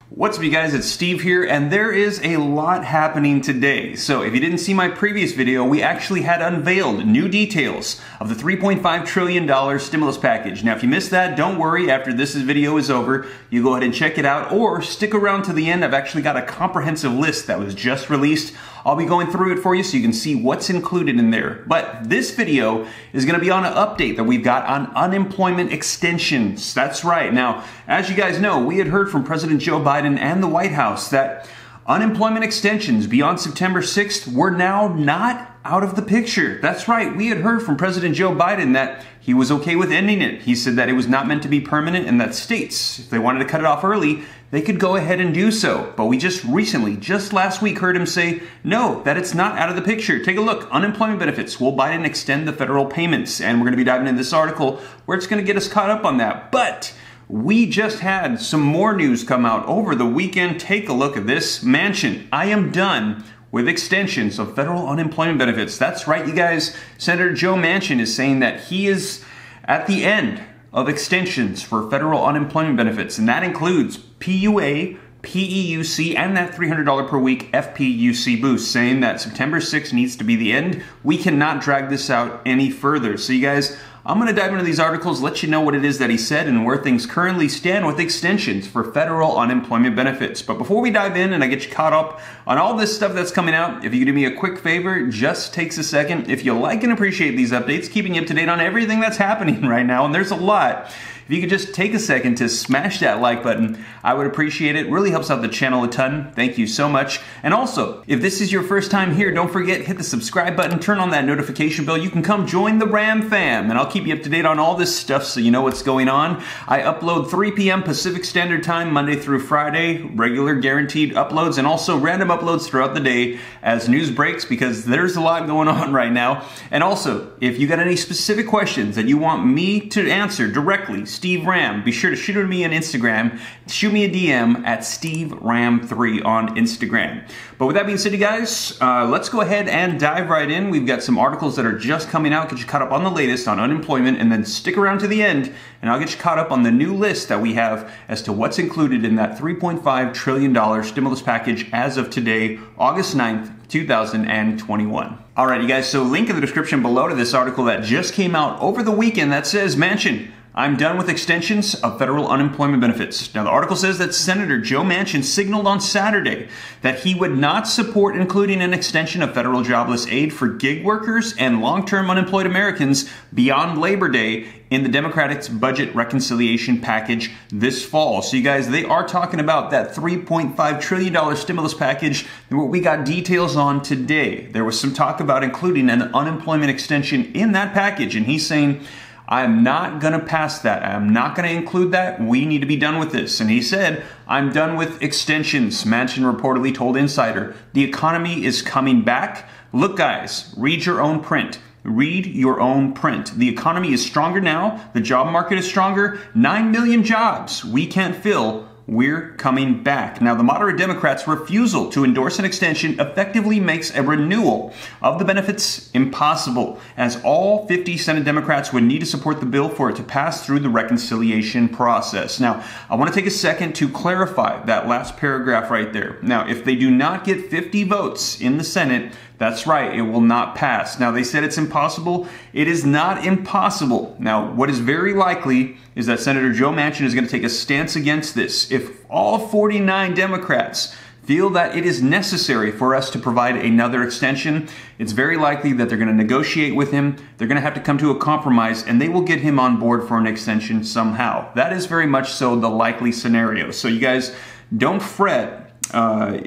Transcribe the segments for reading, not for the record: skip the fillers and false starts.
What's up, you guys? It's Steve here, and there is a lot happening today. So if you didn't see my previous video, we actually had unveiled new details of the $3.5 trillion stimulus package. Now, if you missed that, don't worry. After this video is over, you go ahead and check it out, or stick around to the end. I've actually got a comprehensive list that was just released. I'll be going through it for you so you can see what's included in there. But this video is going to be on an update that we've got on unemployment extensions. That's right. Now, as you guys know, we had heard from President Joe Biden and the White House that unemployment extensions beyond September 6th were now not out of the picture. That's right. We had heard from President Joe Biden that he was okay with ending it. He said that it was not meant to be permanent and that states, if they wanted to cut it off early, they could go ahead and do so. But we just recently, just last week, heard him say, no, that it's not out of the picture. Take a look. Unemployment benefits. Will Biden extend the federal payments? And we're going to be diving into this article where it's going to get us caught up on that. But we just had some more news come out over the weekend. Take a look at this. Manchin, I am done with extensions of federal unemployment benefits. That's right, you guys. Senator Joe Manchin is saying that he is at the end of extensions for federal unemployment benefits, and that includes PUA, PEUC, and that $300 per week FPUC boost, saying that September 6th needs to be the end. We cannot drag this out any further. So you guys, I'm going to dive into these articles, let you know what it is that he said and where things currently stand with extensions for federal unemployment benefits. But before we dive in and I get you caught up on all this stuff that's coming out, if you could do me a quick favor, just takes a second. If you like and appreciate these updates, keeping you up to date on everything that's happening right now, and there's a lot, if you could just take a second to smash that like button, I would appreciate it. It really helps out the channel a ton. Thank you so much. And also, if this is your first time here, don't forget, hit the subscribe button, turn on that notification bell. You can come join the Ram fam, and I'll keep you up to date on all this stuff so you know what's going on. I upload 3 p.m. Pacific Standard Time, Monday through Friday, regular guaranteed uploads, and also random uploads throughout the day as news breaks, because there's a lot going on right now. And also, if you got any specific questions that you want me to answer directly, Steve Ram, be sure to shoot at me on Instagram. Shoot me a DM at SteveRam3 on Instagram. But with that being said, you guys, let's go ahead and dive right in. We've got some articles that are just coming out, get you caught up on the latest on unemployment, and then stick around to the end, and I'll get you caught up on the new list that we have as to what's included in that $3.5 trillion stimulus package as of today, August 9th, 2021. All right, you guys, so link in the description below to this article that just came out over the weekend that says, Manchin, I'm done with extensions of federal unemployment benefits. Now, the article says that Senator Joe Manchin signaled on Saturday that he would not support including an extension of federal jobless aid for gig workers and long-term unemployed Americans beyond Labor Day in the Democrats' budget reconciliation package this fall. So you guys, they are talking about that $3.5 trillion stimulus package that we got details on today. There was some talk about including an unemployment extension in that package, and he's saying, I'm not going to pass that. I'm not going to include that. We need to be done with this. And he said, I'm done with extensions. Manchin reportedly told Insider, the economy is coming back. Look, guys, read your own print. Read your own print. The economy is stronger now. The job market is stronger. 9 million jobs we can't fill. We're coming back. Now, the moderate Democrats' refusal to endorse an extension effectively makes a renewal of the benefits impossible, as all 50 Senate Democrats would need to support the bill for it to pass through the reconciliation process. Now, I want to take a second to clarify that last paragraph right there. Now, if they do not get 50 votes in the Senate, that's right, it will not pass. Now, they said it's impossible. It is not impossible. Now, what is very likely is that Senator Joe Manchin is going to take a stance against this. If all 49 Democrats feel that it is necessary for us to provide another extension, it's very likely that they're going to negotiate with him. They're going to have to come to a compromise, and they will get him on board for an extension somehow. That is very much so the likely scenario. So you guys, don't fret.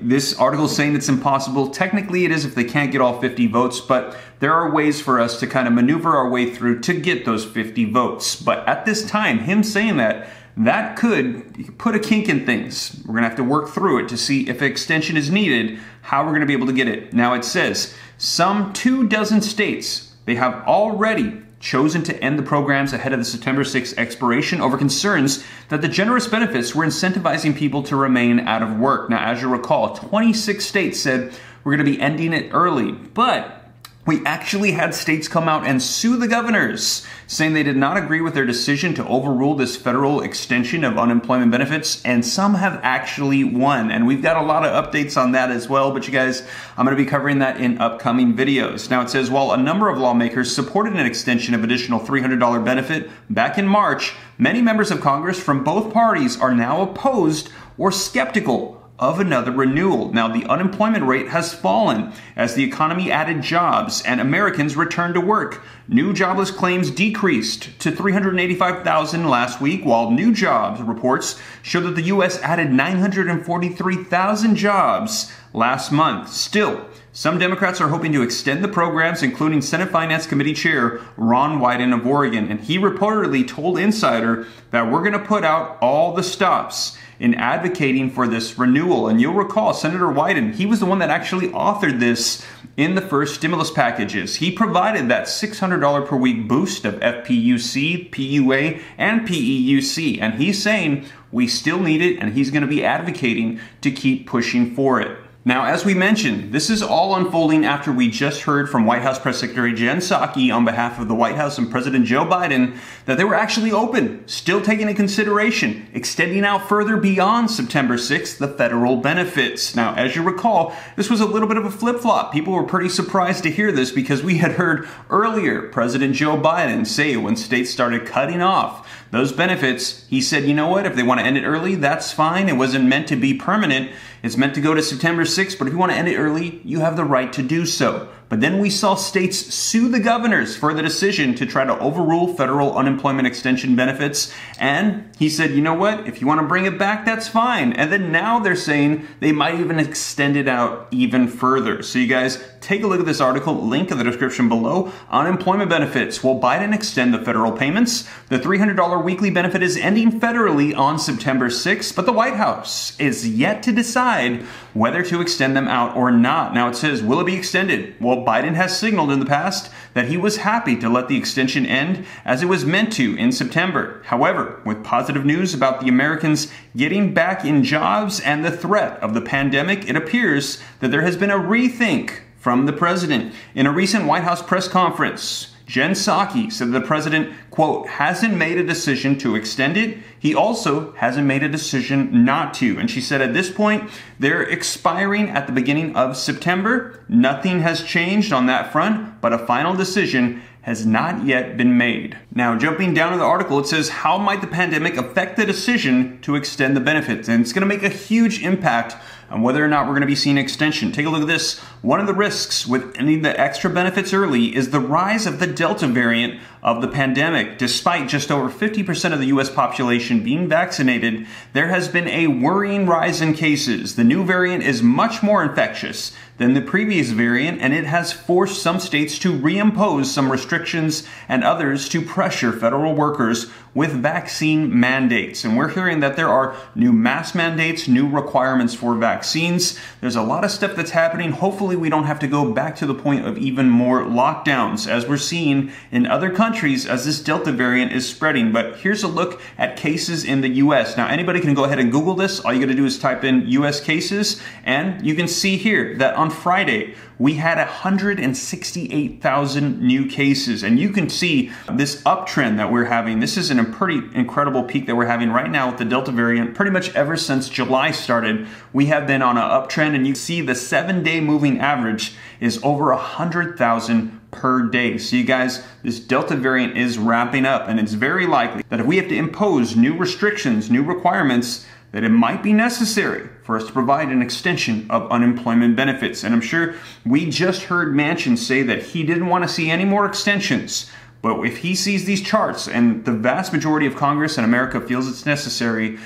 This article is saying it's impossible. Technically, it is if they can't get all 50 votes, but there are ways for us to kind of maneuver our way through to get those 50 votes. But at this time, him saying that could put a kink in things. We're going to have to work through it to see if extension is needed, how we're going to be able to get it. Now, it says some 24 states, they have already chosen to end the programs ahead of the September 6th expiration over concerns that the generous benefits were incentivizing people to remain out of work. Now, as you recall, 26 states said we're going to be ending it early, but We actually had states come out and sue the governors, saying they did not agree with their decision to overrule this federal extension of unemployment benefits, and some have actually won. And we've got a lot of updates on that as well, but you guys, I'm going to be covering that in upcoming videos. Now it says, while a number of lawmakers supported an extension of additional $300 benefit back in March, many members of Congress from both parties are now opposed or skeptical of another renewal. Now, the unemployment rate has fallen as the economy added jobs and Americans returned to work. New jobless claims decreased to 385,000 last week, while new jobs reports show that the U.S. added 943,000 jobs last month. Still, some Democrats are hoping to extend the programs, including Senate Finance Committee Chair Ron Wyden of Oregon, and he reportedly told Insider that we're going to put out all the stops in advocating for this renewal. And you'll recall Senator Wyden, he was the one that actually authored this in the first stimulus packages. He provided that $600 per week boost of FPUC, PUA, and PEUC. And he's saying we still need it, and he's going to be advocating to keep pushing for it. Now, as we mentioned, this is all unfolding after we just heard from White House Press Secretary Jen Psaki on behalf of the White House and President Joe Biden that they were actually open, still taking into consideration, extending out further beyond September 6th, the federal benefits. Now, as you recall, this was a little bit of a flip-flop. People were pretty surprised to hear this because we had heard earlier President Joe Biden say when states started cutting off those benefits, he said, you know what, if they want to end it early, that's fine. It wasn't meant to be permanent. It's meant to go to September 6th, but if you want to end it early, you have the right to do so. But then we saw states sue the governors for the decision to try to overrule federal unemployment extension benefits. And he said, you know what, if you want to bring it back, that's fine. And then now they're saying they might even extend it out even further. So you guys, take a look at this article, link in the description below. Unemployment benefits. Will Biden extend the federal payments? The $300 weekly benefit is ending federally on September 6th, but the White House is yet to decide whether to extend them out or not. Now it says, will it be extended? Well, Biden has signaled in the past that he was happy to let the extension end as it was meant to in September. However, with positive news about the Americans getting back in jobs and the threat of the pandemic, it appears that there has been a rethink from the president. In a recent White House press conference, Jen Psaki said the president, quote, hasn't made a decision to extend it. He also hasn't made a decision not to. And she said at this point, they're expiring at the beginning of September. Nothing has changed on that front, but a final decision has not yet been made. Now, jumping down to the article, it says, how might the pandemic affect the decision to extend the benefits? And it's going to make a huge impact on whether or not we're going to be seeing extension. Take a look at this. One of the risks with ending the extra benefits early is the rise of the Delta variant of the pandemic. Despite just over 50% of the U.S. population being vaccinated, there has been a worrying rise in cases. The new variant is much more infectious than the previous variant, and it has forced some states to reimpose some restrictions and others to pressure federal workers with vaccine mandates. And we're hearing that there are new mask mandates, new requirements for vaccines. There's a lot of stuff that's happening. Hopefully we don't have to go back to the point of even more lockdowns as we're seeing in other countries as this Delta variant is spreading. But here's a look at cases in the U.S. Now, anybody can go ahead and Google this. All you got to do is type in U.S. cases, and you can see here that on Friday, we had 168,000 new cases. And you can see this uptrend that we're having. This is a pretty incredible peak that we're having right now with the Delta variant. Pretty much ever since July started, we have been on an uptrend, and you see the 7-day moving average is over 100,000 per day. So you guys, this Delta variant is ramping up, and it's very likely that if we have to impose new restrictions, new requirements, that it might be necessary for us to provide an extension of unemployment benefits. And I'm sure we just heard Manchin say that he didn't want to see any more extensions. But if he sees these charts and the vast majority of Congress and America feels it's necessary,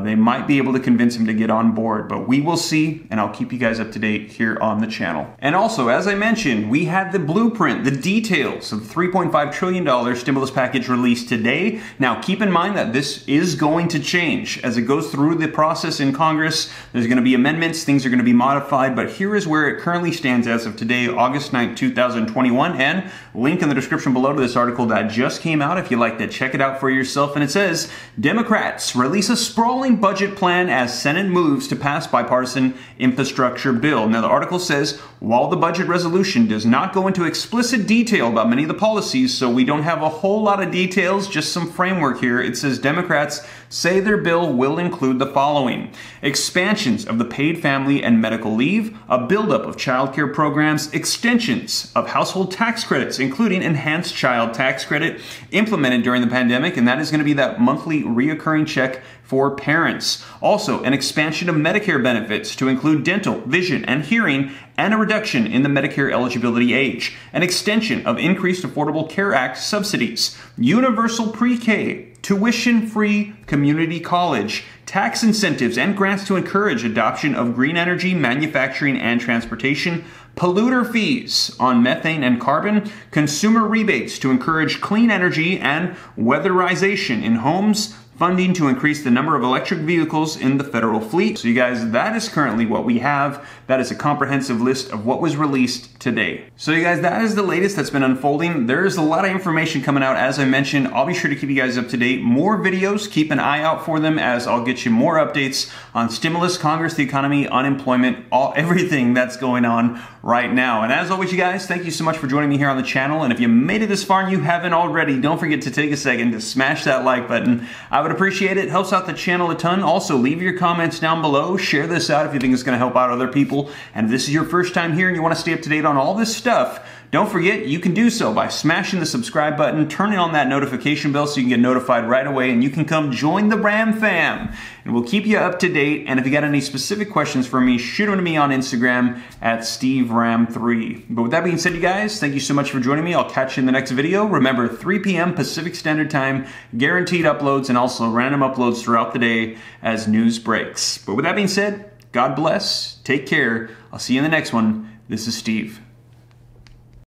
they might be able to convince him to get on board. But we will see, and I'll keep you guys up to date here on the channel. And also, as I mentioned, we had the blueprint, the details of the $3.5 trillion stimulus package released today. Now, keep in mind that this is going to change. As it goes through the process in Congress, there's going to be amendments, things are going to be modified, but here is where it currently stands as of today, August 9th, 2021, and link in the description below to this article that just came out if you'd like to check it out for yourself. And it says, Democrats release a sprawl sprawling budget plan as Senate moves to pass bipartisan infrastructure bill. Now, the article says, while the budget resolution does not go into explicit detail about many of the policies, so we don't have a whole lot of details, just some framework here, it says Democrats say their bill will include the following: expansions of the paid family and medical leave, a buildup of child care programs, extensions of household tax credits, including enhanced child tax credit implemented during the pandemic, and that is going to be that monthly reoccurring check for parents. Also, an expansion of Medicare benefits to include dental, vision, and hearing, and a reduction in the Medicare eligibility age. An extension of increased Affordable Care Act subsidies, universal pre-K, tuition-free community college, tax incentives and grants to encourage adoption of green energy, manufacturing, and transportation, polluter fees on methane and carbon, consumer rebates to encourage clean energy and weatherization in homes, funding to increase the number of electric vehicles in the federal fleet. So you guys, that is currently what we have. That is a comprehensive list of what was released today. So you guys, that is the latest that's been unfolding. There's a lot of information coming out, as I mentioned. I'll be sure to keep you guys up to date. More videos, keep an eye out for them, as I'll get you more updates on stimulus, Congress, the economy, unemployment, everything that's going on right now. And as always, you guys, thank you so much for joining me here on the channel. And if you made it this far and you haven't already, don't forget to take a second to smash that like button. I would appreciate it. Helps out the channel a ton. Also, leave your comments down below. Share this out if you think it's going to help out other people. And if this is your first time here and you want to stay up to date on all this stuff, don't forget you can do so by smashing the subscribe button, turning on that notification bell so you can get notified right away, and you can come join the Ram fam. And we'll keep you up to date. And if you got any specific questions for me, shoot them to me on Instagram at SteveRam3. But with that being said, you guys, thank you so much for joining me. I'll catch you in the next video. Remember, 3 p.m. Pacific Standard Time, guaranteed uploads and also random uploads throughout the day as news breaks. But with that being said, God bless, take care. I'll see you in the next one. This is Steve.